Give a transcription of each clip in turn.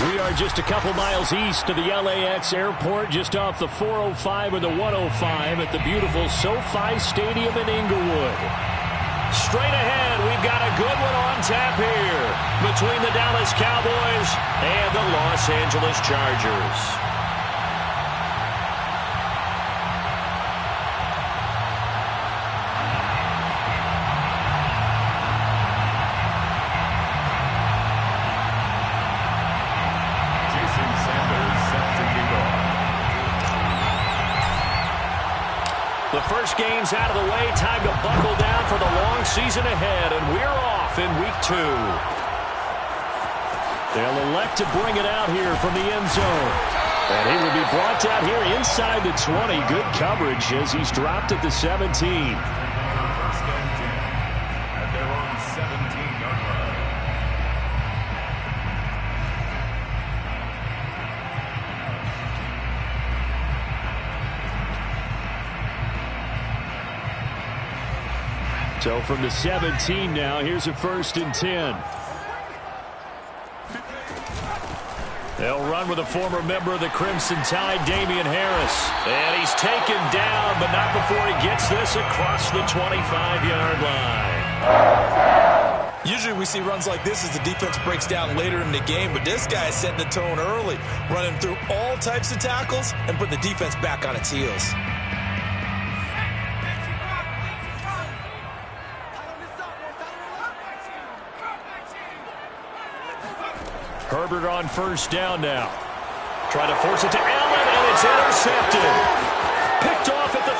We are just a couple miles east of the LAX airport, just off the 405 or the 105 at the beautiful SoFi Stadium in Inglewood. Straight ahead, we've got a good one on tap here between the Dallas Cowboys and the Los Angeles Chargers. The first game's out of the way. Time to buckle down for the long season ahead, and we're off in week 2. They'll elect to bring it out here from the end zone. And he will be brought out here inside the 20. Good coverage as he's dropped at the 17. So from the 17 now, here's a 1st and 10. They'll run with a former member of the Crimson Tide, Damian Harris. And he's taken down, but not before he gets this across the 25-yard line. Usually we see runs like this as the defense breaks down later in the game, but this guy is setting the tone early, running through all types of tackles and putting the defense back on its heels. Herbert on 1st down now. Trying to force it to Allen, and it's intercepted. Picked off at the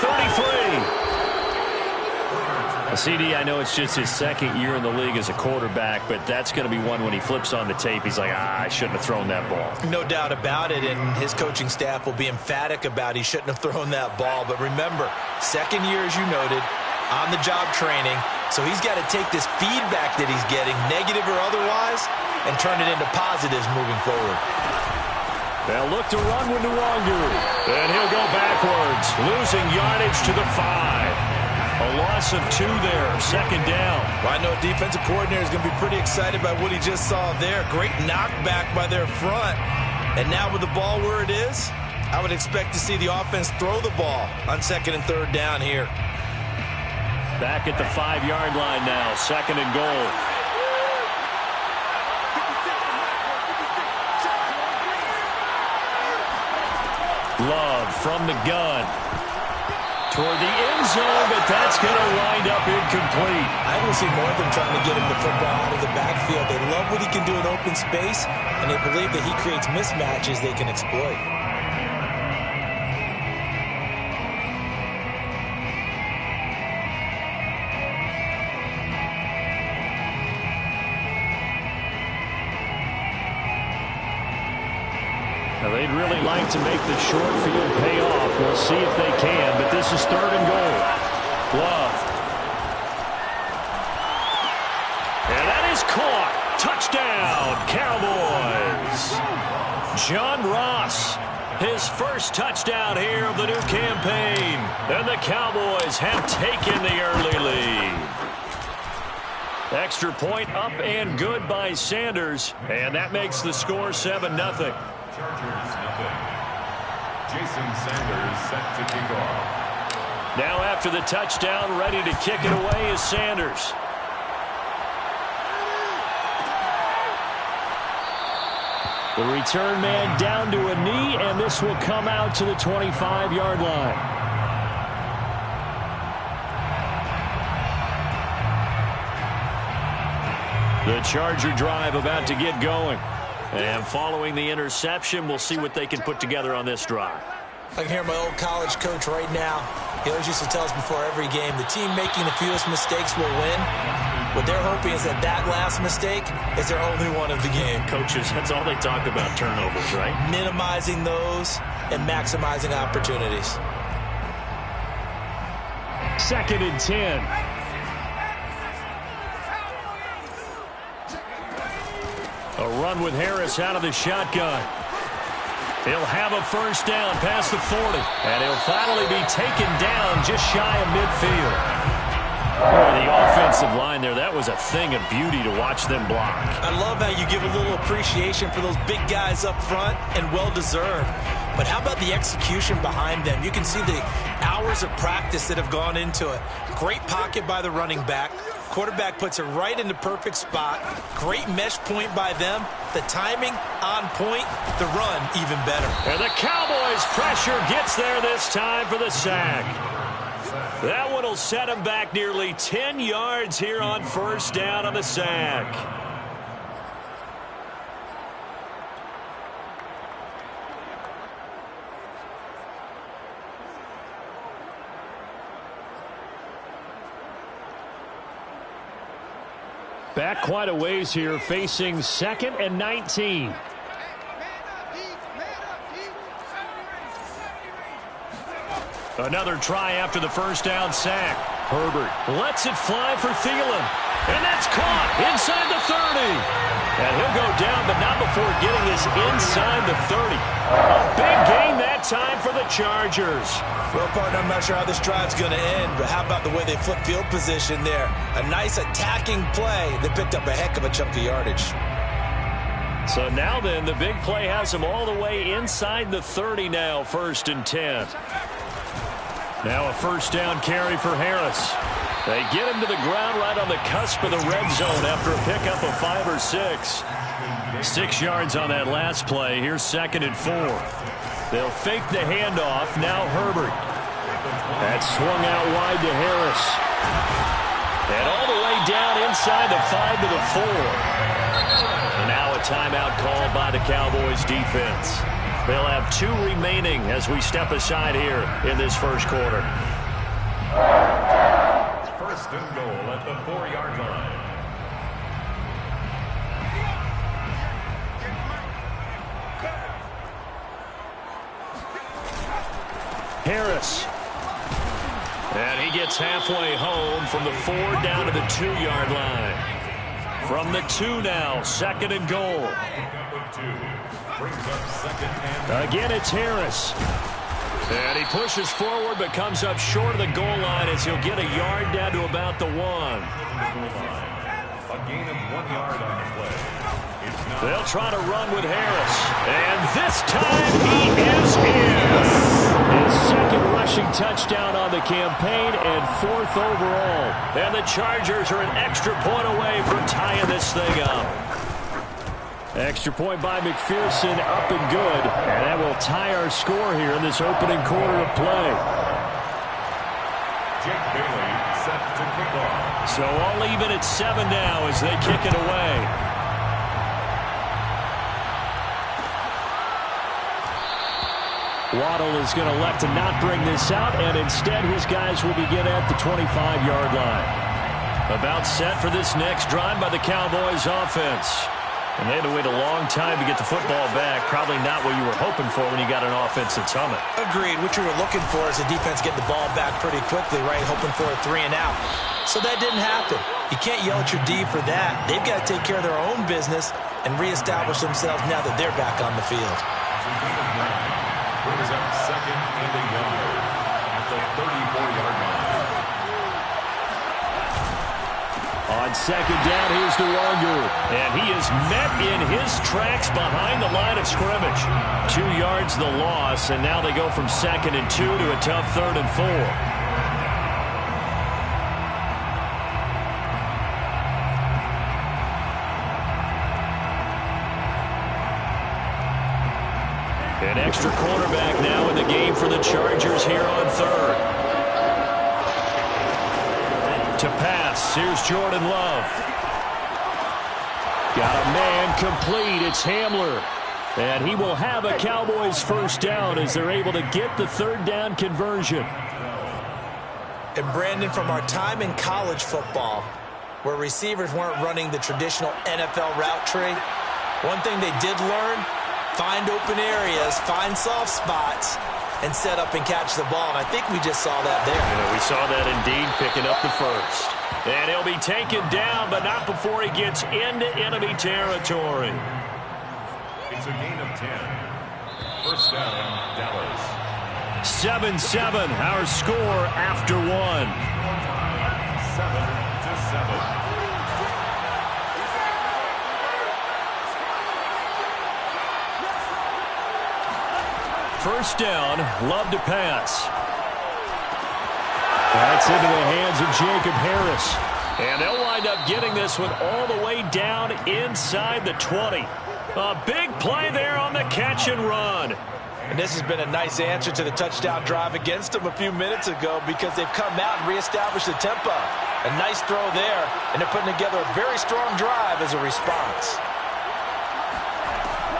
33. CD, I know it's just his 2nd year in the league as a quarterback, but that's going to be one when he flips on the tape. He's like, I shouldn't have thrown that ball. No doubt about it, and his coaching staff will be emphatic about he shouldn't have thrown that ball. But remember, 2nd year, as you noted, on-the-job training, so he's got to take this feedback that he's getting, negative or otherwise, and turn it into positives moving forward. They'll look to run with Nwangu. And he'll go backwards, losing yardage to the 5. A loss of 2 there, 2nd down. Well, I know defensive coordinator is going to be pretty excited by what he just saw there. Great knockback by their front. And now with the ball where it is, I would expect to see the offense throw the ball on 2nd and 3rd down here. Back at the 5-yard line now, 2nd and goal. Love from the gun toward the end zone, but that's going to wind up incomplete. I don't see more of them trying to get him the football out of the backfield. They love what he can do in open space, and they believe that he creates mismatches they can exploit. Now, they'd really like to make the short field pay off. We'll see if they can, but this is 3rd and goal. Love. And that is caught. Touchdown, Cowboys. John Ross, his 1st touchdown here of the new campaign. And the Cowboys have taken the early lead. Extra point up and good by Sanders, and that makes the score 7-0. Chargers, nothing. Jason Sanders set to kick off. Now after the touchdown, ready to kick it away is Sanders. The return man down to a knee, and this will come out to the 25-yard line. The Charger drive about to get going. And following the interception, we'll see what they can put together on this drive. I can hear my old college coach right now. He always used to tell us before every game, the team making the fewest mistakes will win. What they're hoping is that that last mistake is their only one of the game. Coaches, that's all they talk about, turnovers, right? Minimizing those and maximizing opportunities. 2nd and 10. A run with Harris out of the shotgun. He'll have a 1st down past the 40. And he'll finally be taken down just shy of midfield. Boy, the offensive line there, that was a thing of beauty to watch them block. I love how you give a little appreciation for those big guys up front, and well-deserved. But how about the execution behind them? You can see the hours of practice that have gone into it. Great pocket by the running back. Quarterback puts it right in the perfect spot. Great mesh point by them. The timing on point. The run even better. And the Cowboys' pressure gets there this time for the sack. That one will set him back nearly 10 yards here on first down on the sack. Back quite a ways here, facing 2nd and 19. Another try after the first down sack. Herbert lets it fly for Thielen. And that's caught inside the 30. And he'll go down, but not before getting this inside the 30. A big gain that time for the Chargers. Well, partner, I'm not sure how this drive's going to end, but how about the way they flip field position there? A nice attacking play that picked up a heck of a chunk of yardage. So now then, the big play has them all the way inside the 30 now, 1st and 10. Now a first down carry for Harris. They get him to the ground right on the cusp of the red zone after a pickup of 5 or 6. 6 yards on that last play. Here's 2nd and 4. They'll fake the handoff. Now Herbert. That swung out wide to Harris. And all the way down inside the 5 to the 4. And now a timeout called by the Cowboys defense. They'll have 2 remaining as we step aside here in this first quarter. First and goal at the 4-yard line. Harris. And he gets halfway home from the 4 down to the 2-yard line. From the 2 now, 2nd and goal. Again, it's Harris. And he pushes forward but comes up short of the goal line as he'll get a yard down to about the 1. A gain of 1 yard on the play. They'll try to run with Harris. And this time he is in. His 2nd rushing touchdown on the campaign and 4th overall. And the Chargers are an extra point away from tying this thing up. Extra point by McPherson, up and good. And that will tie our score here in this opening quarter of play. Jake Bailey set to kick off. So all even at 7 now as they kick it away. Waddle is going to elect to not bring this out, and instead his guys will begin at the 25-yard line. About set for this next drive by the Cowboys offense. And they had to wait a long time to get the football back. Probably not what you were hoping for when you got an offense that's humming. Agreed. What you were looking for is the defense getting the ball back pretty quickly, right? Hoping for a 3 and out. So that didn't happen. You can't yell at your D for that. They've got to take care of their own business and reestablish themselves now that they're back on the field. Brings up 2nd and a yard at the 34-yard line. On 2nd down, here's DeWanger. And he is met in his tracks behind the line of scrimmage. 2 yards the loss, and now they go from 2nd and 2 to a tough 3rd and 4. An extra quarterback now in the game for the Chargers here on 3rd. To pass, here's Jordan Love. Got a man complete, it's Hamler. And he will have a Cowboys first down as they're able to get the 3rd down conversion. And Brandon, from our time in college football, where receivers weren't running the traditional NFL route tree, one thing they did learn: find open areas, find soft spots, and set up and catch the ball. And I think we just saw that there. Yeah, we saw that indeed, picking up the first. And he'll be taken down, but not before he gets into enemy territory. It's a gain of 10. First down, Dallas. 7-7, our score after 1. 7 7. First down, Love to pass. That's into the hands of Jacob Harris. And they'll wind up getting this one all the way down inside the 20. A big play there on the catch and run. And this has been a nice answer to the touchdown drive against them a few minutes ago because they've come out and reestablished the tempo. A nice throw there, and they're putting together a very strong drive as a response.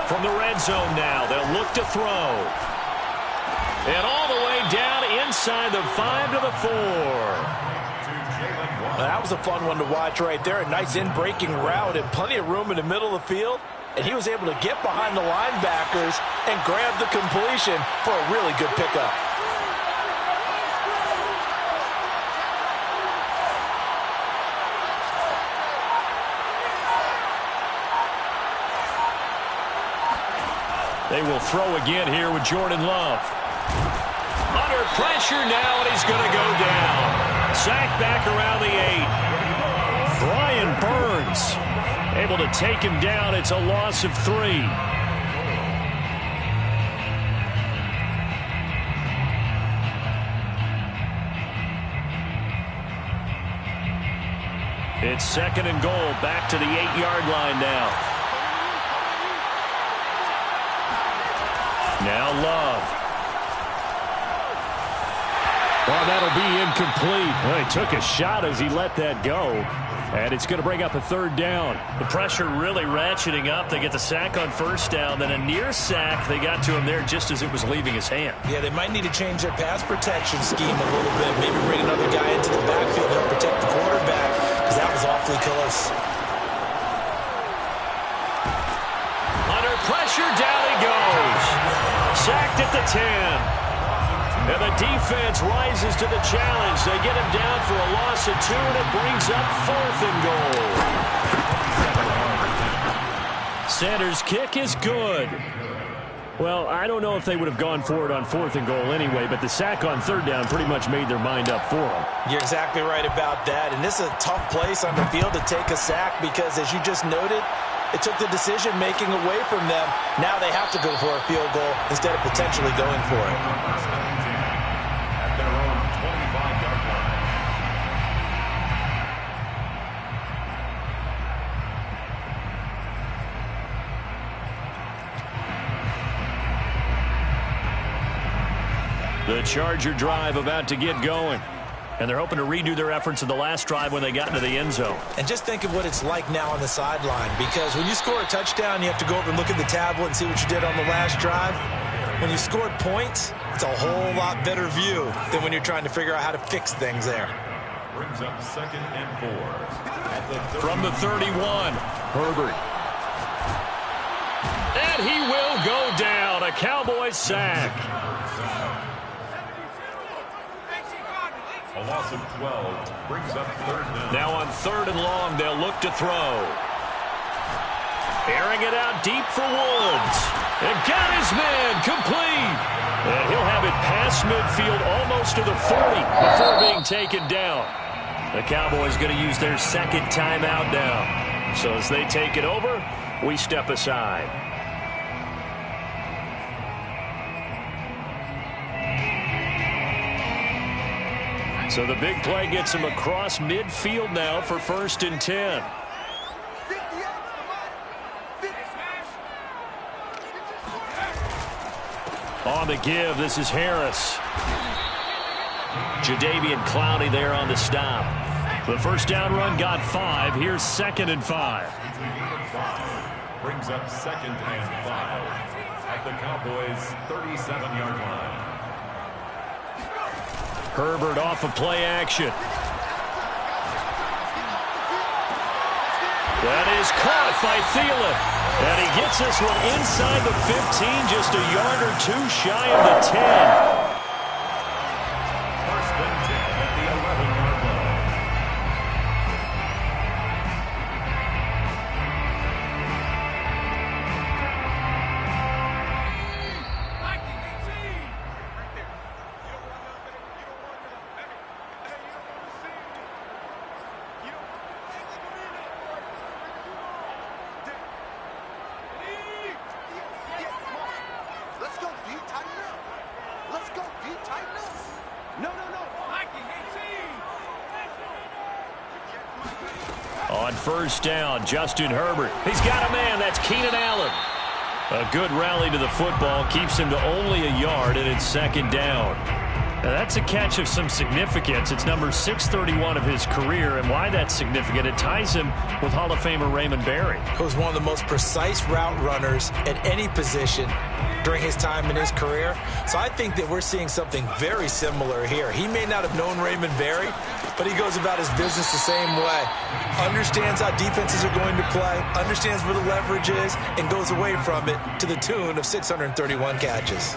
From the red zone now, they'll look to throw. And all the way down inside the 5 to the 4. Well, that was a fun one to watch right there. A nice in-breaking route and plenty of room in the middle of the field. And he was able to get behind the linebackers and grab the completion for a really good pickup. They will throw again here with Jordan Love. Under pressure now, and he's going to go down. Sacked back around the 8. Brian Burns able to take him down. It's a loss of 3. It's 2nd and goal, back to the 8-yard line now. Now Love. Well, that'll be incomplete. Well, he took a shot as he let that go. And it's going to bring up a 3rd down. The pressure really ratcheting up. They get the sack on 1st down. Then a near sack. They got to him there just as it was leaving his hand. Yeah, they might need to change their pass protection scheme a little bit. Maybe bring another guy into the backfield to help protect the quarterback because that was awfully close. Under pressure, down he goes. Sacked at the 10. And the defense rises to the challenge. They get him down for a loss of 2, and it brings up 4th and goal. Sanders' kick is good. Well, I don't know if they would have gone for it on 4th and goal anyway, but the sack on 3rd down pretty much made their mind up for them. You're exactly right about that. And this is a tough place on the field to take a sack because, as you just noted, it took the decision-making away from them. Now they have to go for a field goal instead of potentially going for it. At their own 25-yard line. The Charger drive about to get going. And they're hoping to redo their efforts in the last drive when they got into the end zone. And just think of what it's like now on the sideline, because when you score a touchdown, you have to go over and look at the tablet and see what you did on the last drive. When you scored points, it's a whole lot better view than when you're trying to figure out how to fix things there. Brings up 2nd and 4. At the From the 31, Herbert. And he will go down. A Cowboys sack. A loss of 12 brings up 3rd down. Now on 3rd and long, they'll look to throw. Airing it out deep for Woods. And got his man complete. And he'll have it past midfield almost to the 40 before being taken down. The Cowboys going to use their 2nd timeout now. So as they take it over, we step aside. So the big play gets him across midfield now for 1st and 10. On the give, this is Harris. Jadeveon Clowney there on the stop. The 1st down run got 5. Here's 2nd and 5. Brings up 2nd and 5 at the Cowboys' 37-yard line. Herbert off of play action. That is caught by Thielen. And he gets this one inside the 15, just a yard or 2 shy of the 10. 1st and 10 at the 11-yard line. first down. Justin Herbert. He's got a man. That's Keenan Allen. A good rally to the football. Keeps him to only a yard, and it's second down. Now, that's a catch of some significance. It's number 631 of his career, and why that's significant, it ties him with Hall of Famer Raymond Berry. Who's one of the most precise route runners at any position during his time in his career. So I think that we're seeing something very similar here. He may not have known Raymond Berry, but he goes about his business the same way. Understands how defenses are going to play, understands where the leverage is, and goes away from it to the tune of 631 catches.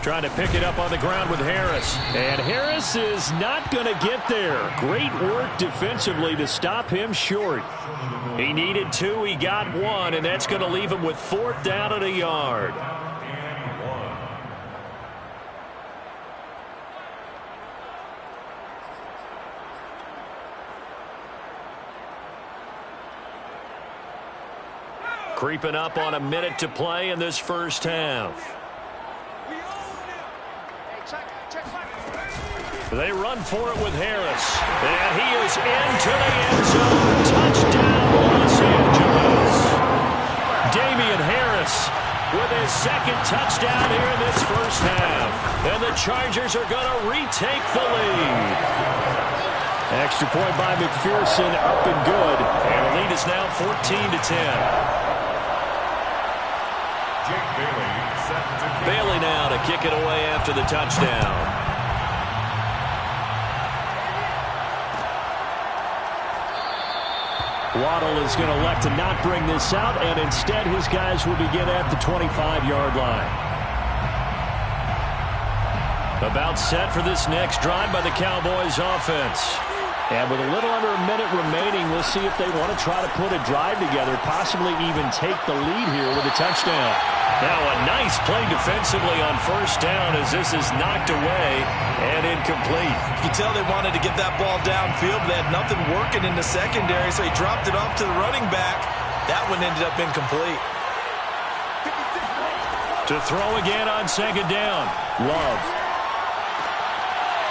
Trying to pick it up on the ground with Harris. And Harris is not going to get there. Great work defensively to stop him short. He needed 2, he got 1, and that's going to leave him with 4th down and a yard. Creeping up on a minute to play in this first half. They run for it with Harris. And he is into the end zone. Touchdown, Los Angeles. Damian Harris with his second touchdown here in this first half. And the Chargers are going to retake the lead. Extra point by McPherson, up and good. And the lead is now 14-10. Bailey now to kick it away after the touchdown. Waddle is going to elect to not bring this out, and instead his guys will begin at the 25-yard line. About set for this next drive by the Cowboys offense. And with a little under a minute remaining, we'll see if they want to try to put a drive together, possibly even take the lead here with a touchdown. Now a nice play defensively on first down as this is knocked away and incomplete. You can tell they wanted to get that ball downfield. They had nothing working in the secondary, so he dropped it off to the running back. That one ended up incomplete. To throw again on second down. Love.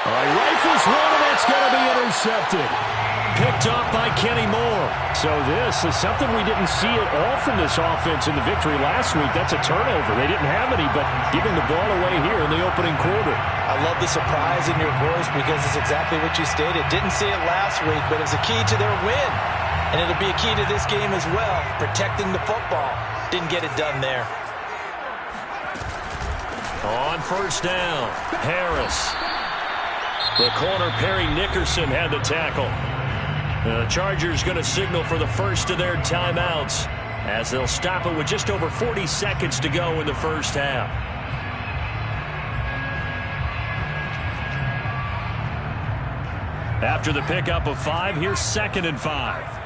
All right, rifles one, and it's going to be intercepted. Picked off by Kenny Moore. So this is something we didn't see at all from this offense in the victory last week. That's a turnover. They didn't have any, but giving the ball away here in the opening quarter. I love the surprise in your voice because it's exactly what you stated. Didn't see it last week, but it was a key to their win. And it'll be a key to this game as well, protecting the football. Didn't get it done there. On first down, Harris. The corner, Perry Nickerson, had the tackle. The Chargers going to signal for the first of their timeouts as they'll stop it with just over 40 seconds to go in the first half. After the pickup of 5, here's 2nd and 5.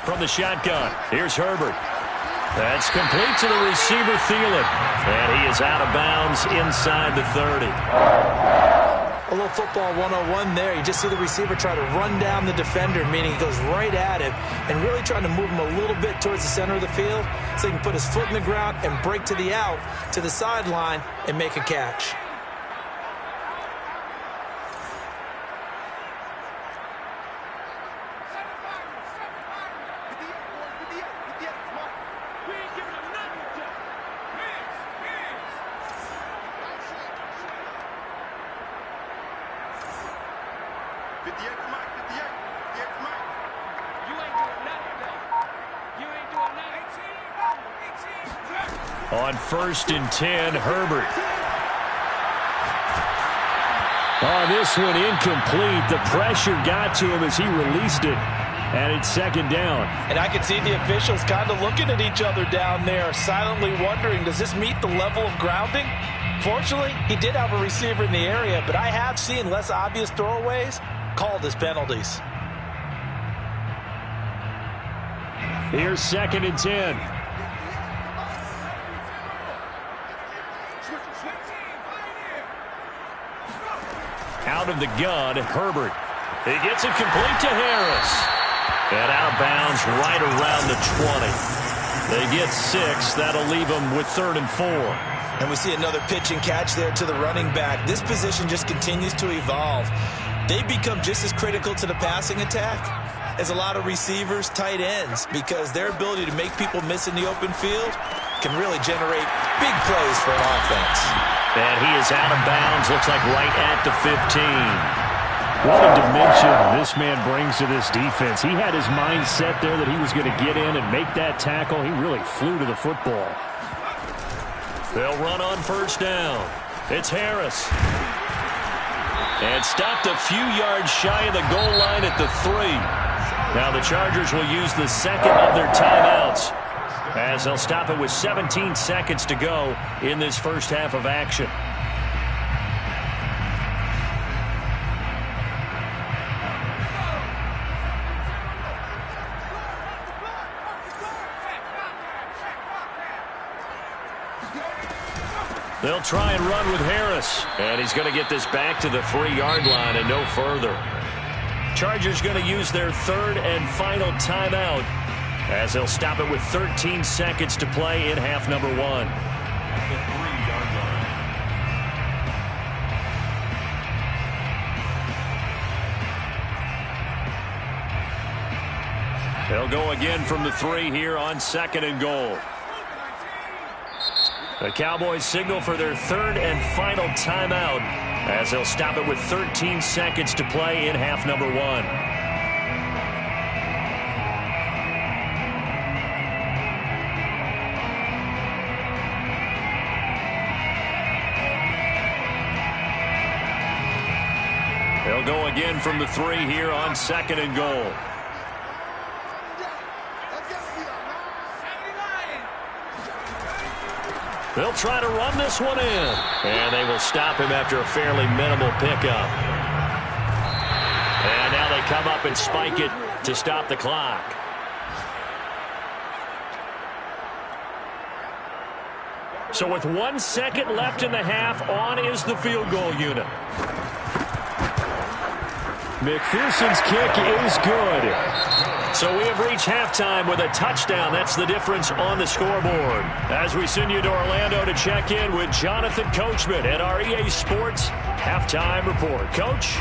From the shotgun, here's Herbert. That's complete to the receiver, Thielen. And he is out of bounds inside the 30. A little football 101 there. You just see the receiver try to run down the defender, meaning he goes right at him and really trying to move him a little bit towards the center of the field so he can put his foot in the ground and break to the out, to the sideline, and make a catch. On 1st and 10, Herbert. Oh, this one incomplete. The pressure got to him as he released it. And it's 2nd down. And I can see the officials kind of looking at each other down there, silently wondering, does this meet the level of grounding? Fortunately, he did have a receiver in the area, but I have seen less obvious throwaways called as penalties. Here's 2nd and 10. Out of the gun, Herbert. He gets it complete to Harris. And out of bounds right around the 20. They get 6. That'll leave them with 3rd and 4. And we see another pitch and catch there to the running back. This position just continues to evolve. They become just as critical to the passing attack as a lot of receivers, tight ends, because their ability to make people miss in the open field can really generate big plays for an offense. And he is out of bounds, looks like right at the 15. What a dimension this man brings to this defense. He had his mind set there that he was going to get in and make that tackle. He really flew to the football. They'll run on 1st down. It's Harris. And stopped a few yards shy of the goal line at the 3. Now the Chargers will use the 2nd of their timeouts as they'll stop it with 17 seconds to go in this first half of action. They'll try and run with Harris. And he's going to get this back to the 3-yard line and no further. Chargers going to use their 3rd and final timeout as they'll stop it with 13 seconds to play in half number 1. The 3-yard line. They'll go again from the 3 here on 2nd and goal. The Cowboys signal for their 3rd and final timeout as they'll stop it with 13 seconds to play in half number 1. They'll go again from the 3 here on 2nd and goal. They'll try to run this one in. And they will stop him after a fairly minimal pickup. And now they come up and spike it to stop the clock. So with 1 second left in the half, on is the field goal unit. McPherson's kick is good. So we have reached halftime with a touchdown. That's the difference on the scoreboard. As we send you to Orlando to check in with Jonathan Coachman at our EA Sports Halftime Report. Coach?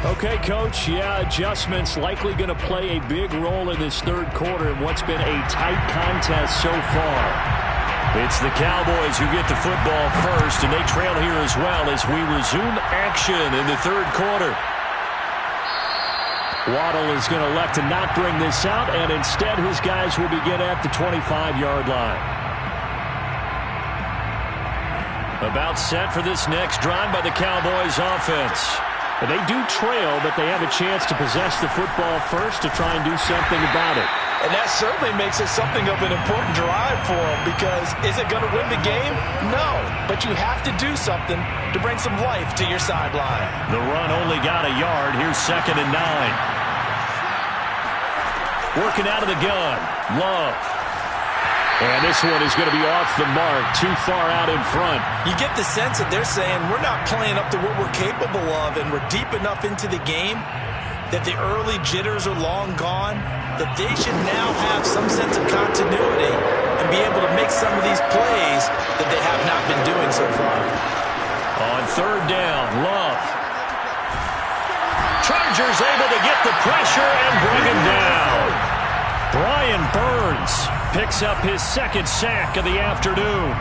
Okay, Coach. Yeah, adjustments likely going to play a big role in this 3rd quarter in what's been a tight contest so far. It's the Cowboys who get the football first, and they trail here as well as we resume action in the 3rd quarter. Waddle is going to elect to not bring this out, and instead his guys will begin at the 25-yard line. About set for this next drive by the Cowboys offense. They do trail, but they have a chance to possess the football first to try and do something about it. And that certainly makes it something of an important drive for them, because is it going to win the game? No, but you have to do something to bring some life to your sideline. The run only got a yard. Here's 2nd and 9. Working out of the gun. Love. And this one is going to be off the mark, too far out in front. You get the sense that they're saying we're not playing up to what we're capable of, and we're deep enough into the game that the early jitters are long gone, that they should now have some sense of continuity and be able to make some of these plays that they have not been doing so far. On 3rd down, Love. Chargers able to get the pressure and bring him down. Brian Burns picks up his 2nd sack of the afternoon.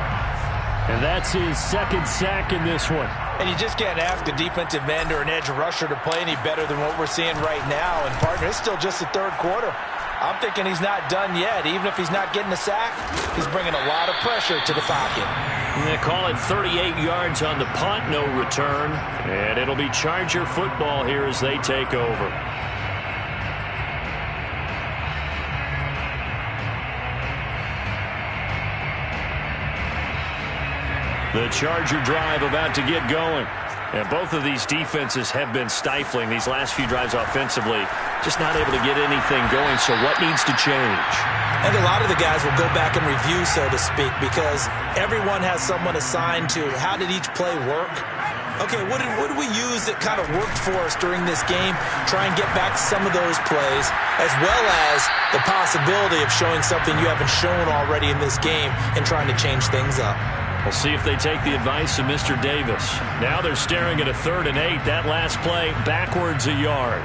And that's his 2nd sack in this one. And you just can't ask a defensive end or an edge rusher to play any better than what we're seeing right now. And, partner, it's still just the 3rd quarter. I'm thinking he's not done yet. Even if he's not getting a sack, he's bringing a lot of pressure to the pocket. And they call it 38 yards on the punt, no return. And it'll be Charger football here as they take over. The Charger drive about to get going. And both of these defenses have been stifling these last few drives offensively. Just not able to get anything going, so what needs to change? And a lot of the guys will go back and review, so to speak, because everyone has someone assigned to how did each play work. Okay, what did we use that kind of worked for us during this game? Try and get back some of those plays, as well as the possibility of showing something you haven't shown already in this game and trying to change things up. We'll see if they take the advice of Mr. Davis. Now they're staring at a 3rd and 8. That last play, backwards a yard.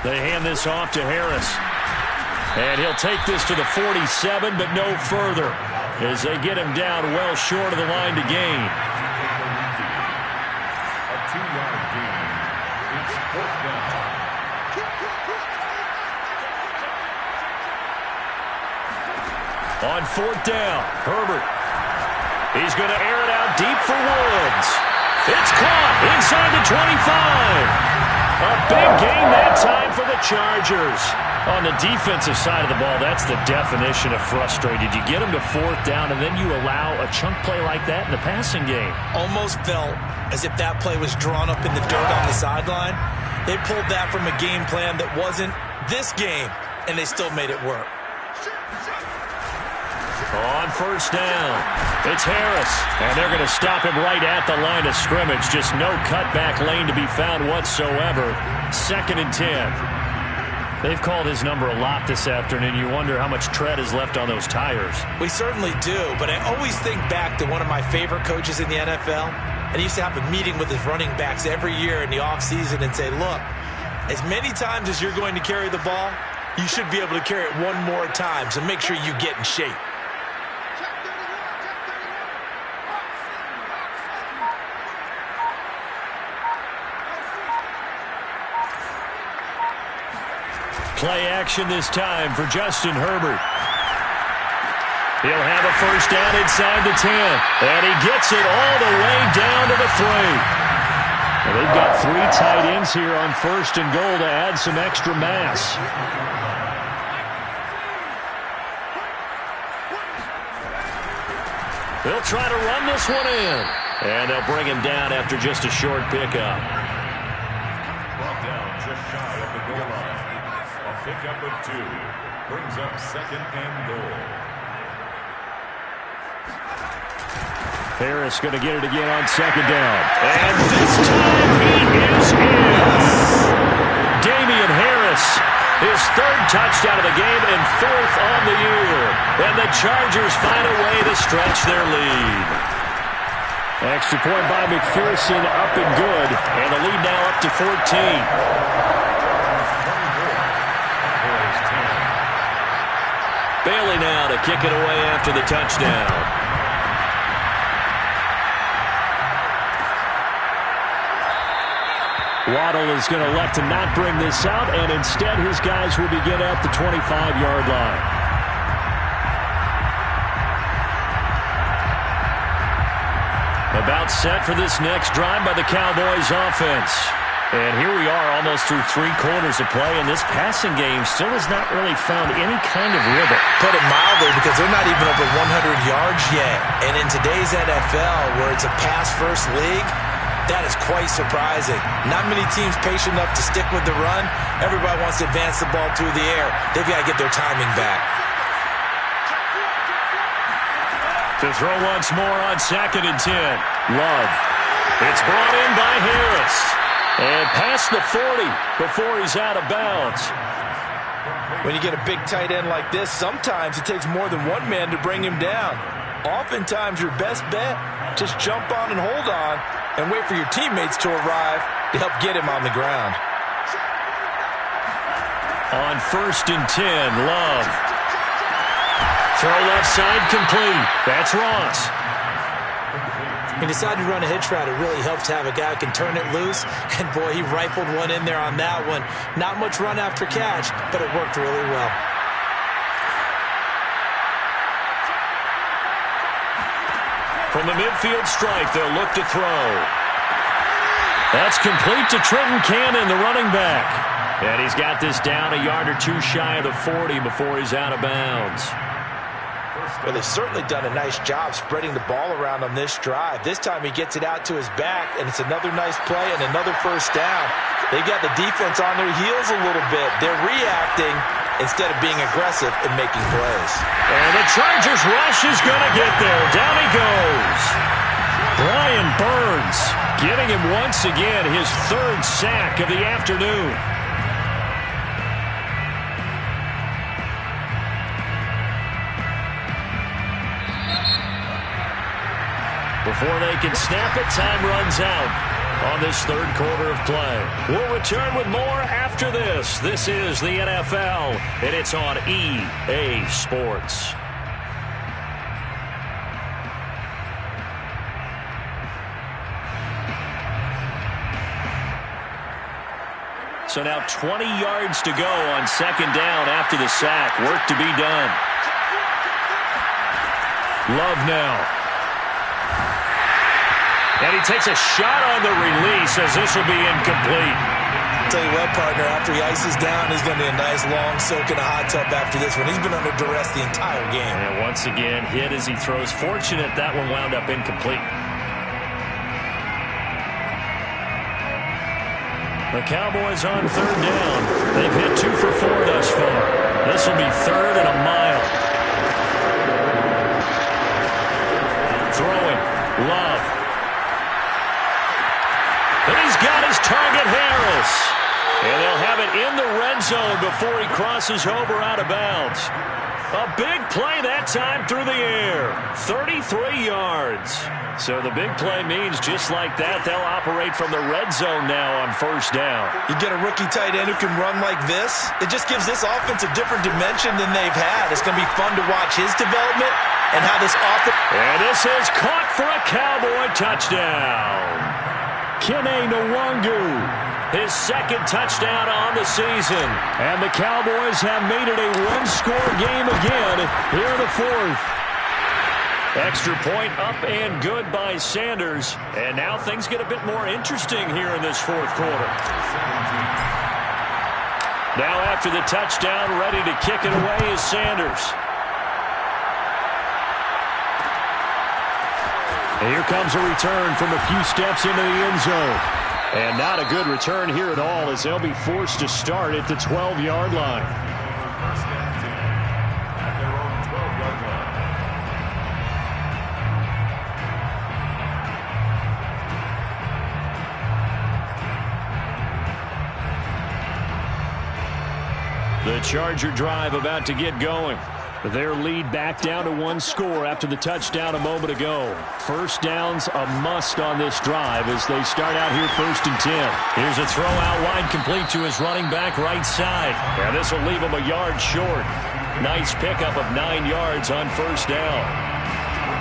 They hand this off to Harris. And he'll take this to the 47, but no further, as they get him down well short of the line to gain. A 2-yard gain. It's 4th down. On 4th down, Herbert. He's going to air it out deep for Woods. It's caught inside the 25. A big gain that time for the Chargers. On the defensive side of the ball, that's the definition of frustrated. You get them to 4th down, and then you allow a chunk play like that in the passing game. Almost felt as if that play was drawn up in the dirt on the sideline. They pulled that from a game plan that wasn't this game, and they still made it work. On 1st down, it's Harris, and they're going to stop him right at the line of scrimmage. Just no cutback lane to be found whatsoever. 2nd and 10. They've called his number a lot this afternoon. You wonder how much tread is left on those tires. We certainly do, but I always think back to one of my favorite coaches in the NFL, and he used to have a meeting with his running backs every year in the offseason and say, look, as many times as you're going to carry the ball, you should be able to carry it one more time, so make sure you get in shape. Play action this time for Justin Herbert. He'll have a 1st down inside the 10. And he gets it all the way down to the 3. Well, they've got 3 tight ends here on 1st and goal to add some extra mass. They'll try to run this one in. And they'll bring him down after just a short pickup. Brought down just shy of the goal line. A pickup of 2 brings up 2nd and goal. Harris going to get it again on 2nd down. And this time he is in. Damian Harris, his 3rd touchdown of the game and 4th on the year. And the Chargers find a way to stretch their lead. Extra point by McPherson, up and good. And the lead now up to 14. Bailey now to kick it away after the touchdown. Waddle is going to elect to not bring this out, and instead his guys will begin at the 25-yard line. About set for this next drive by the Cowboys offense. And here we are almost through 3 quarters of play, and this passing game still has not really found any kind of rhythm. Put it mildly, because they're not even over 100 yards yet. And in today's NFL, where it's a pass-first league, that is quite surprising. Not many teams patient enough to stick with the run. Everybody wants to advance the ball through the air. They've got to get their timing back. To throw once more on 2nd and 10. Love. It's brought in by Harris. And past the 40 before he's out of bounds. When you get a big tight end like this, sometimes it takes more than one man to bring him down. Oftentimes your best bet, just jump on and hold on and wait for your teammates to arrive to help get him on the ground. On 1st and 10, Love. Throw left side complete. That's Ross. He decided to run a hitch route. It really helps to have a guy who can turn it loose. And, boy, he rifled one in there on that one. Not much run after catch, but it worked really well. From the midfield stripe, they'll look to throw. That's complete to Trenton Cannon, the running back. And he's got this down a yard or 2 shy of the 40 before he's out of bounds. Well, they've certainly done a nice job spreading the ball around on this drive. This time he gets it out to his back, and it's another nice play and another first down. They got the defense on their heels a little bit. They're reacting instead of being aggressive and making plays. And the Chargers rush is going to get there. Down he goes. Brian Burns getting him once again his third sack of the afternoon. Before they can snap it, time runs out on this third quarter of play. We'll return with more after this. This is the NFL, and it's on EA Sports. So now 20 yards to go on second down after the sack. Work to be done. Love now. And he takes a shot on the release as this will be incomplete. Tell you what, partner, after he ices down, he's going to be a nice long soak in a hot tub after this one. He's been under duress the entire game. And once again, hit as he throws. Fortunate that one wound up incomplete. The Cowboys on third down. They've hit 2 for 4 thus far. This will be third and a mile. Throwing. Love. And he's got his target, Harris. And they'll have it in the red zone before he crosses over out of bounds. A big play that time through the air. 33 yards. So the big play means just like that, they'll operate from the red zone now on first down. You get a rookie tight end who can run like this, it just gives this offense a different dimension than they've had. It's going to be fun to watch his development and how this offense... And this is caught for a Cowboy touchdown. Kene Nwangu, his second touchdown on the season. And the Cowboys have made it a one-score game again here in the fourth. Extra point up and good by Sanders. And now things get a bit more interesting here in this fourth quarter. Now after the touchdown, ready to kick it away is Sanders. And here comes a return from a few steps into the end zone. And not a good return here at all as they'll be forced to start at the 12-yard line. First down 10 at their own 12-yard line. The Charger drive about to get going. Their lead back down to one score after the touchdown a moment ago. First down's a must on this drive as they start out here first and 10. Here's a throw out wide complete to his running back right side. And this will leave him a yard short. Nice pickup of 9 yards on first down.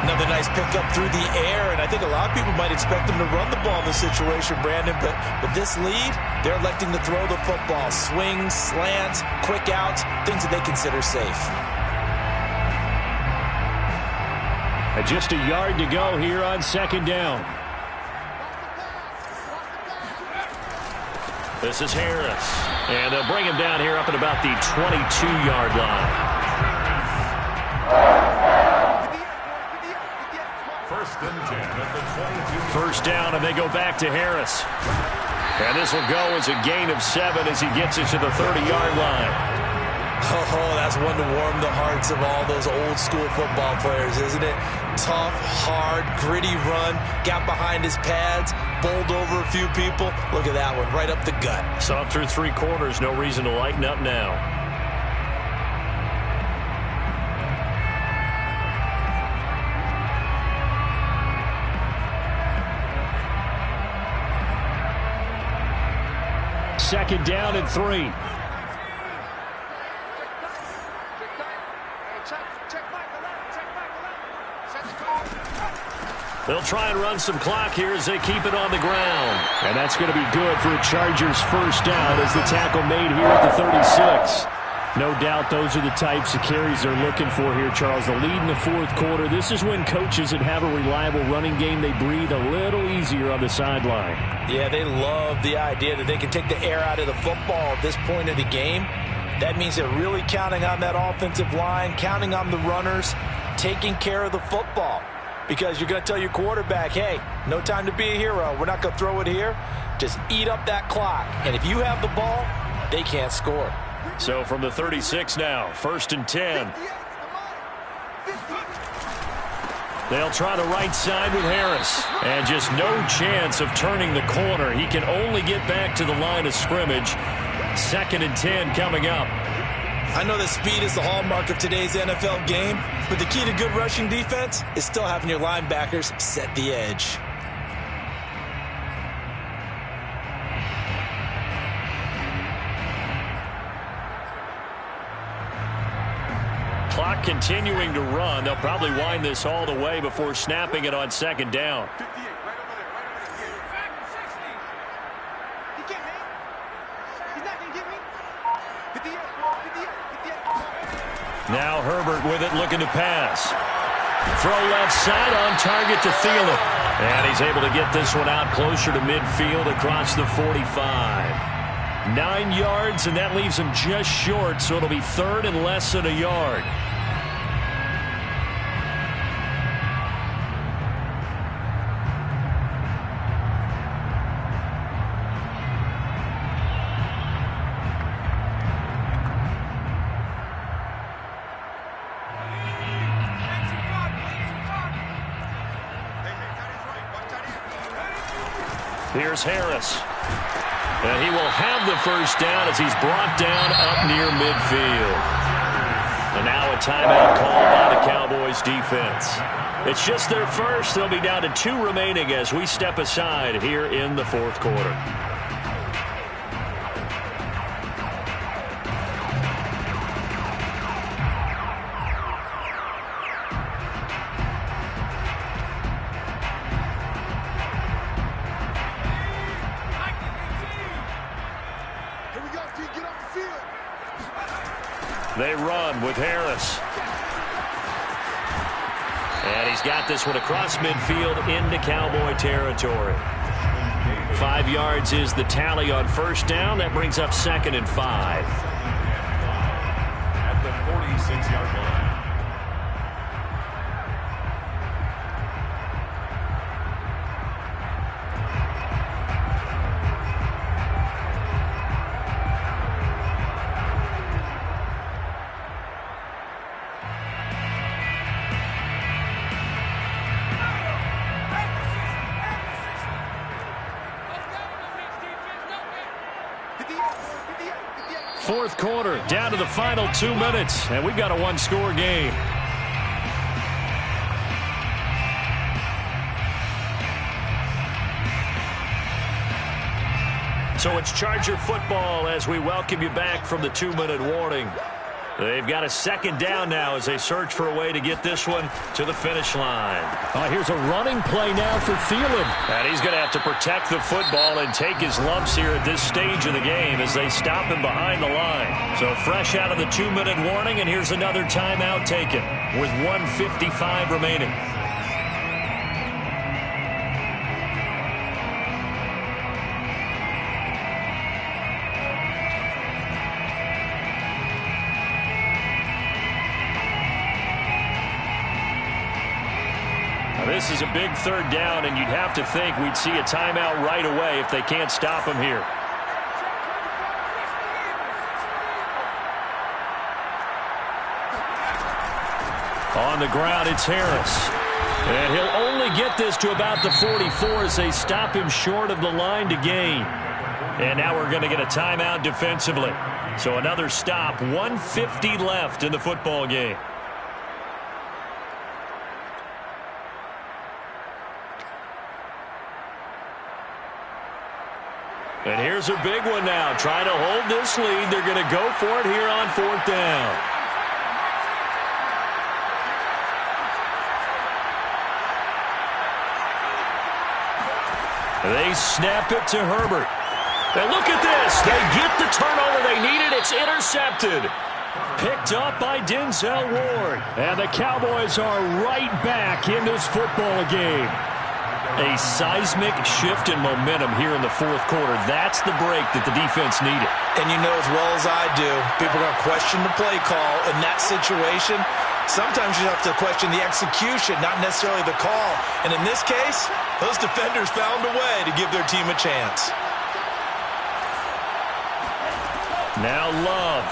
Another nice pickup through the air, and I think a lot of people might expect them to run the ball in this situation, Brandon, but with this lead, they're electing to throw the football. Swings, slants, quick outs, things that they consider safe. Just a yard to go here on second down. This is Harris. And they'll bring him down here up at about the 22-yard line. First and 10 at the 22. First down, and they go back to Harris. And this will go as a gain of 7 as he gets it to the 30-yard line. Oh, that's one to warm the hearts of all those old-school football players, isn't it? Tough, hard, gritty run, got behind his pads, bowled over a few people. Look at that one, right up the gut. So up through 3 quarters, no reason to lighten up now. Second down and 3. They'll try and run some clock here as they keep it on the ground. And that's going to be good for a Chargers first down as the tackle made here at the 36. No doubt those are the types of carries they're looking for here, Charles. The lead in the fourth quarter. This is when coaches that have a reliable running game, they breathe a little easier on the sideline. Yeah, they love the idea that they can take the air out of the football at this point of the game. That means they're really counting on that offensive line, counting on the runners. taking care of the football. Because you're going to tell your quarterback, hey, no time to be a hero. We're not going to throw it here. Just eat up that clock. And if you have the ball, they can't score. So from the 36 now, 1st and 10. They'll try the right side with Harris. And just no chance of turning the corner. He can only get back to the line of scrimmage. 2nd and 10 coming up. I know that speed is the hallmark of today's NFL game, but the key to good rushing defense is still having your linebackers set the edge. Clock continuing to run. They'll probably wind this all the way before snapping it on 2nd down. Now Herbert with it, looking to pass. Throw left side, on target to Thielen. And he's able to get this one out closer to midfield across the 45. 9 yards, and that leaves him just short, so it'll be 3rd and less than a yard. Here's Harris. And he will have the 1st down as he's brought down up near midfield. And now a timeout called by the Cowboys defense. It's just their first. They'll be down to 2 remaining as we step aside here in the 4th quarter. They run with Harris. And he's got this one across midfield into Cowboy territory. 5 yards is the tally on 1st down. That brings up 2nd and 5. At the 46-yard line. Fourth quarter, down to the final 2 minutes, and we've got a 1-score game. So it's Charger football as we welcome you back from the 2-minute warning. They've got a 2nd down now as they search for a way to get this one to the finish line. Here's a running play now for Thielen. And he's going to have to protect the football and take his lumps here at this stage of the game as they stop him behind the line. So fresh out of the 2-minute warning, and here's another timeout taken with 1:55 remaining. This is a big 3rd down, and you'd have to think we'd see a timeout right away if they can't stop him here. On the ground, it's Harris. And he'll only get this to about the 44 as they stop him short of the line to gain. And now we're going to get a timeout defensively. So another stop, 1:50 left in the football game. And here's a big one now. Trying to hold this lead. They're going to go for it here on 4th down. They snap it to Herbert. And look at this. They get the turnover they needed. It's intercepted. Picked up by Denzel Ward. And the Cowboys are right back in this football game. A seismic shift in momentum here in the fourth quarter. That's the break that the defense needed. And you know as well as I do, people are going to question the play call in that situation. Sometimes you have to question the execution, not necessarily the call. And in this case, those defenders found a way to give their team a chance. Now Love.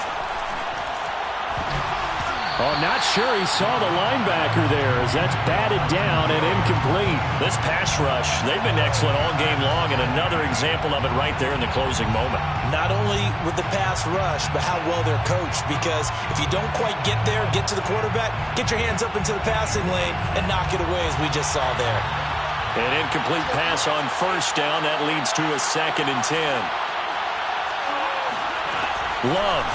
Oh, not sure he saw the linebacker there as that's batted down and incomplete. This pass rush, they've been excellent all game long, and another example of it right there in the closing moment. Not only with the pass rush, but how well they're coached, because if you don't quite get there, get to the quarterback, get your hands up into the passing lane and knock it away as we just saw there. An incomplete pass on first down. That leads to a 2nd and 10. Love.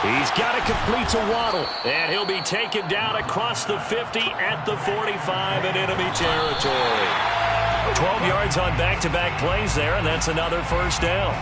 He's got it complete to Waddle. And he'll be taken down across the 50 at the 45 in enemy territory. 12 yards on back-to-back plays there, and that's another first down.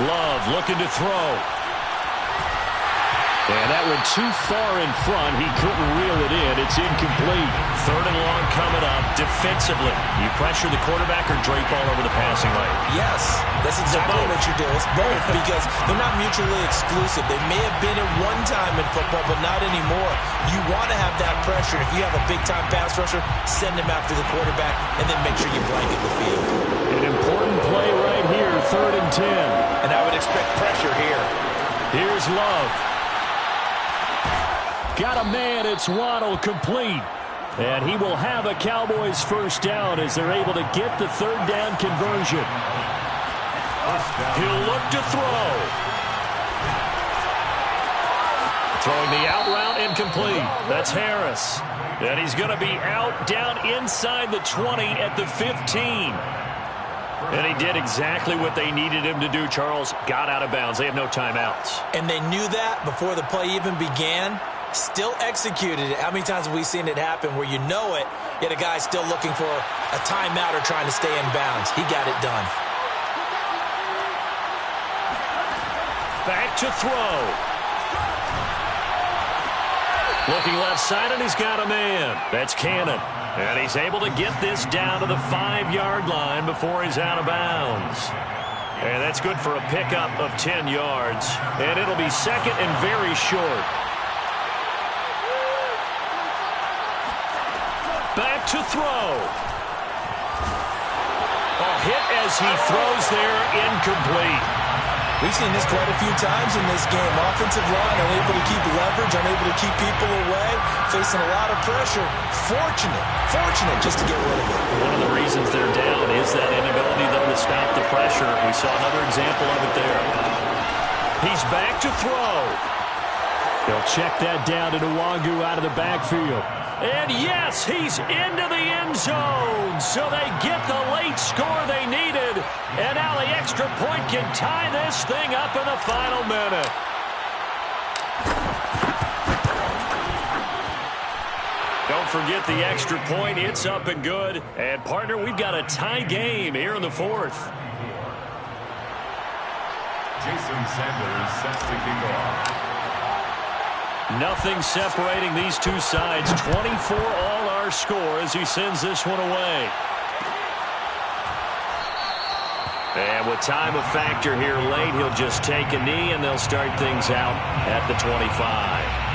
Love looking to throw. And that went too far in front. He couldn't reel it in. It's incomplete. 3rd and long coming up. Defensively, you pressure the quarterback or drape all over the passing lane? Yes, that's exactly what you do. It's both, because they're not mutually exclusive. They may have been at one time in football, but not anymore. You want to have that pressure. If you have a big-time pass rusher, send him after the quarterback, and then make sure you blanket the field. An important play right here, 3rd and 10. And I would expect pressure here. Here's Love. Got a man, it's Waddle, complete. And he will have a Cowboys first down as they're able to get the 3rd down conversion. He'll look to throw. Throwing the out route, incomplete. That's Harris. And he's going to be out down inside the 20 at the 15. And he did exactly what they needed him to do, Charles. Got out of bounds. They have no timeouts. And they knew that before the play even began. Still executed it. How many times have we seen it happen where you know it, yet a guy's still looking for a timeout or trying to stay in bounds? He got it done. Back to throw. Looking left side, and he's got a man. That's Cannon. And he's able to get this down to the 5-yard line before he's out of bounds. And that's good for a pickup of 10 yards. And it'll be 2nd and very short. Back to throw. A hit as he throws there, incomplete. We've seen this quite a few times in this game. Offensive line unable to keep leverage, unable to keep people away, facing a lot of pressure. Fortunate just to get rid of it. One of the reasons they're down is that inability, though, to stop the pressure. We saw another example of it there. He's back to throw. They'll check that down to Nwangu out of the backfield. And yes, he's into the end zone. So they get the late score they needed. And now the extra point can tie this thing up in the final minute. Don't forget the extra point. It's up and good. And, partner, we've got a tie game here in the 4th. Jason Sanders set to kick off. Nothing separating these two sides. 24 all our score as he sends this one away. And with time a factor here late, he'll just take a knee and they'll start things out at the 25.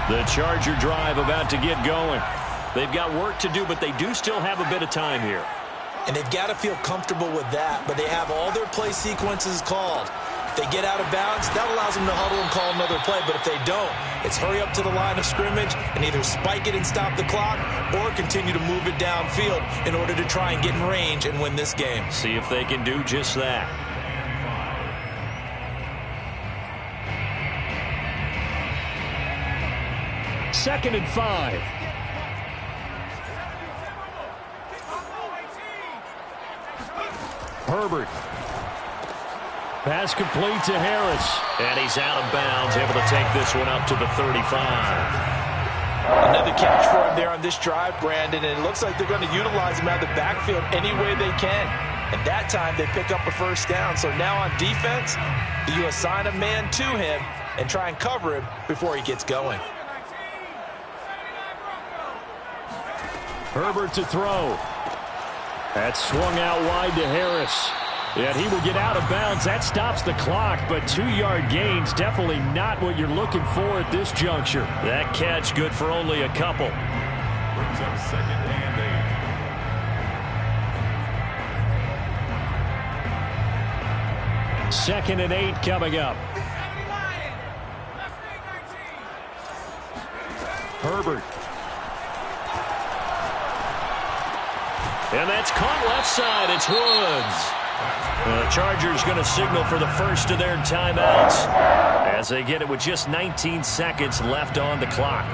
The Charger drive about to get going. They've got work to do, but they do still have a bit of time here. And they've got to feel comfortable with that, but they have all their play sequences called. If they get out of bounds, that allows them to huddle and call another play, but if they don't, it's hurry up to the line of scrimmage and either spike it and stop the clock or continue to move it downfield in order to try and get in range and win this game. See if they can do just that. Second and 5. Herbert. Pass complete to Harris. And he's out of bounds, able to take this one up to the 35. Another catch for him there on this drive, Brandon, and it looks like they're going to utilize him out of the backfield any way they can. And that time they pick up a first down. So now on defense, you assign a man to him and try and cover him before he gets going. Herbert to throw. That's swung out wide to Harris. And he will get out of bounds. That stops the clock, but 2-yard gains definitely not what you're looking for at this juncture. That catch good for only a couple. Brings up second and 8. Second and 8 coming up. Herbert. And that's caught left side. It's Woods. The Chargers going to signal for the first of their timeouts as they get it with just 19 seconds left on the clock.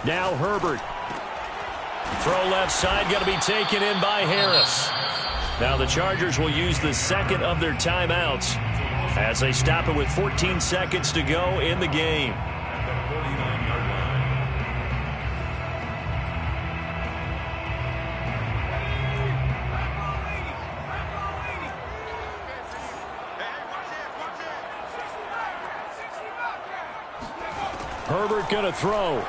Now Herbert. Throw left side, got to be taken in by Harris. Now the Chargers will use the second of their timeouts as they stop it with 14 seconds to go in the game. Herbert going to throw.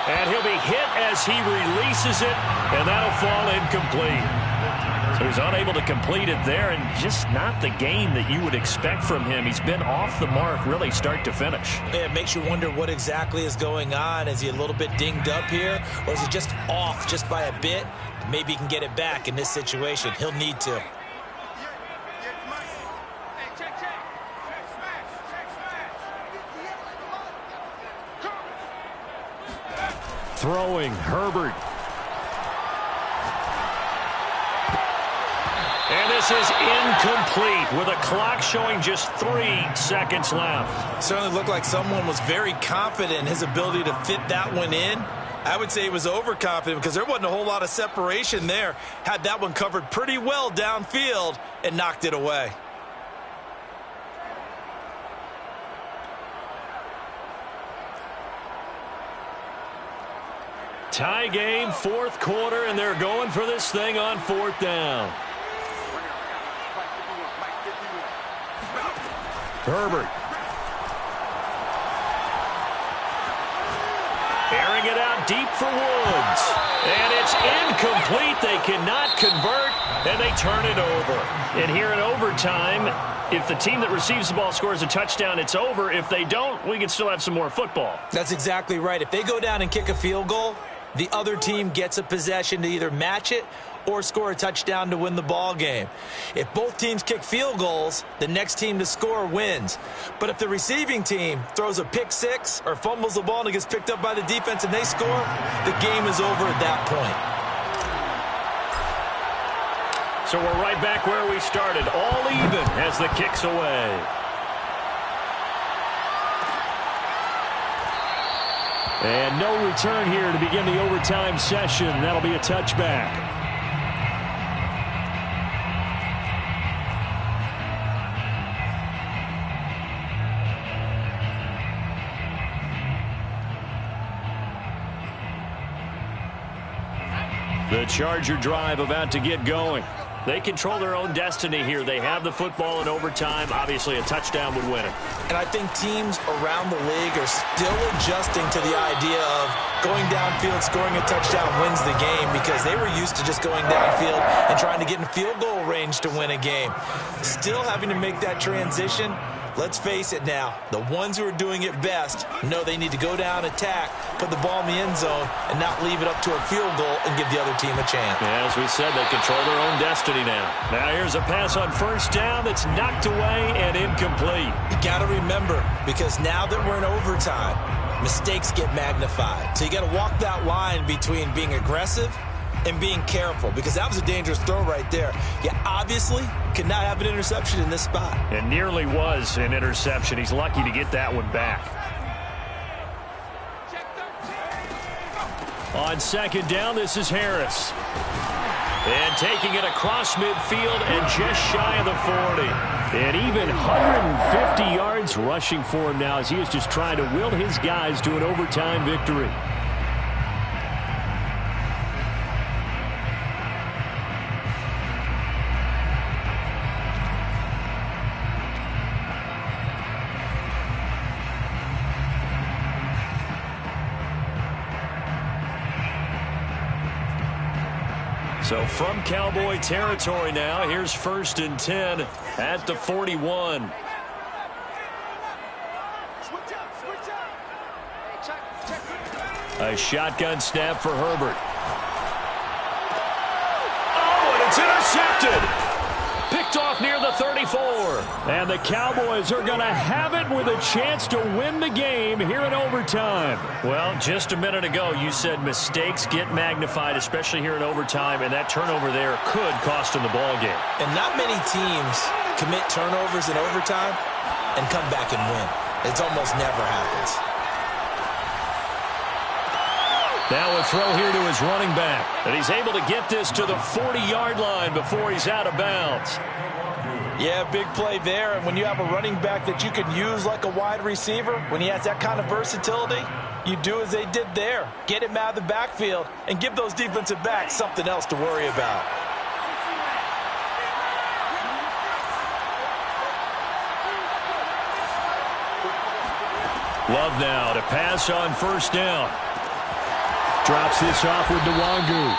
And he'll be hit as he releases it, and that'll fall incomplete. So he's unable to complete it there, and just not the game that you would expect from him. He's been off the mark really start to finish. Yeah, it makes you wonder what exactly is going on. Is he a little bit dinged up here, or is he just off just by a bit? Maybe he can get it back in this situation. He'll need to. Throwing, Herbert. And this is incomplete with a clock showing just 3 seconds left. Certainly looked like someone was very confident in his ability to fit that one in. I would say he was overconfident because there wasn't a whole lot of separation there. Had that one covered pretty well downfield and knocked it away. Tie game, fourth quarter, and they're going for this thing on fourth down. Herbert. Airing it out deep for Woods. And it's incomplete. They cannot convert, and they turn it over. And here in overtime, if the team that receives the ball scores a touchdown, it's over. If they don't, we can still have some more football. That's exactly right. If they go down and kick a field goal, the other team gets a possession to either match it or score a touchdown to win the ball game. If both teams kick field goals, the next team to score wins. But if the receiving team throws a pick six or fumbles the ball and it gets picked up by the defense and they score, the game is over at that point. So we're right back where we started, all even as the kick's away. And no return here to begin the overtime session. That'll be a touchback. The Charger drive about to get going. They control their own destiny here. They have the football in overtime. Obviously, a touchdown would win it. And I think teams around the league are still adjusting to the idea of going downfield, scoring a touchdown wins the game, because they were used to just going downfield and trying to get in field goal range to win a game. Still having to make that transition. Let's face it now, the ones who are doing it best know they need to go down, attack, put the ball in the end zone, and not leave it up to a field goal and give the other team a chance. Yeah, as we said, they control their own destiny now. Now here's a pass on first down that's knocked away and incomplete. You got to remember, because now that we're in overtime, mistakes get magnified. So you got to walk that line between being aggressive and being careful, because that was a dangerous throw right there. You obviously could not have an interception in this spot. It nearly was an interception. He's lucky to get that one back. On second down, this is Harris. And taking it across midfield and just shy of the 40. And even 150 yards rushing for him now as he is just trying to will his guys to an overtime victory. So from Cowboy territory now, here's 1st and 10 at the 41. A shotgun snap for Herbert. Oh, and it's intercepted. Picked off near the 34. And the Cowboys are going to have it with a chance to win the game here in overtime. Well, just a minute ago, you said mistakes get magnified, especially here in overtime, and that turnover there could cost them the ball game. And not many teams commit turnovers in overtime and come back and win. It almost never happens. Now a throw here to his running back. And he's able to get this to the 40-yard line before he's out of bounds. Yeah, big play there. And when you have a running back that you can use like a wide receiver, when he has that kind of versatility, you do as they did there. Get him out of the backfield and give those defensive backs something else to worry about. Love now to pass on first down. Drops this off with Nwangu.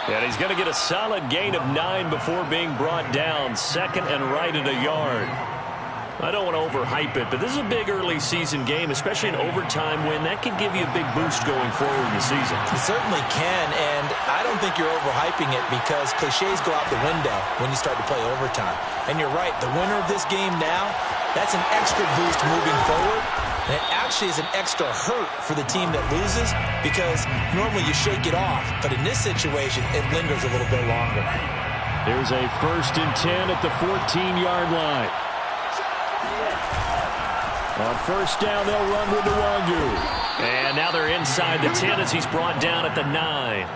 And he's going to get a solid gain of 9 before being brought down. 2nd and right at a yard. I don't want to overhype it, but this is a big early season game, especially an overtime win. That could give you a big boost going forward in the season. It certainly can, and I don't think you're overhyping it, because cliches go out the window when you start to play overtime. And you're right, the winner of this game now, that's an extra boost moving forward. And it actually is an extra hurt for the team that loses, because normally you shake it off. But in this situation, it lingers a little bit longer. There's a 1st and 10 at the 14-yard line. On first down, they'll run with Nwangu. And now they're inside the 10 as he's brought down at the 9.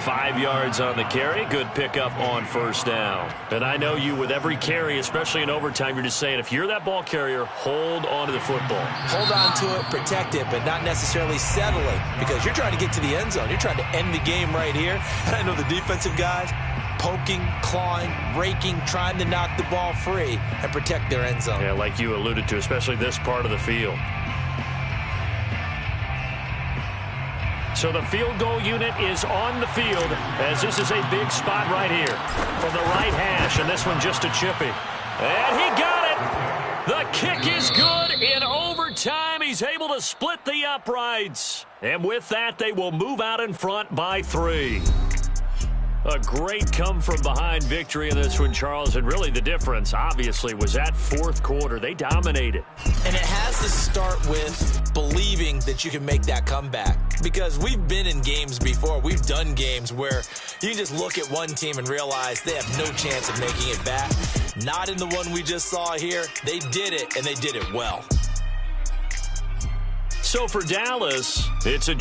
5 yards on the carry. Good pickup on first down. And I know you, with every carry, especially in overtime, you're just saying, if you're that ball carrier, hold on to the football. Hold on to it, protect it, but not necessarily settle it, because you're trying to get to the end zone. You're trying to end the game right here. And I know the defensive guys poking, clawing, raking, trying to knock the ball free and protect their end zone. Yeah, like you alluded to, especially this part of the field. So the field goal unit is on the field, as this is a big spot right here from the right hash, and this one just a chippy. And he got it. The kick is good in overtime. He's able to split the uprights. And with that, they will move out in front by 3. A great come-from-behind victory in this one, Charles, and really the difference, obviously, was that 4th quarter. They dominated. And it has to start with believing that you can make that comeback, because we've been in games before. We've done games where you can just look at one team and realize they have no chance of making it back. Not in the one we just saw here. They did it, and they did it well. So for Dallas, it's a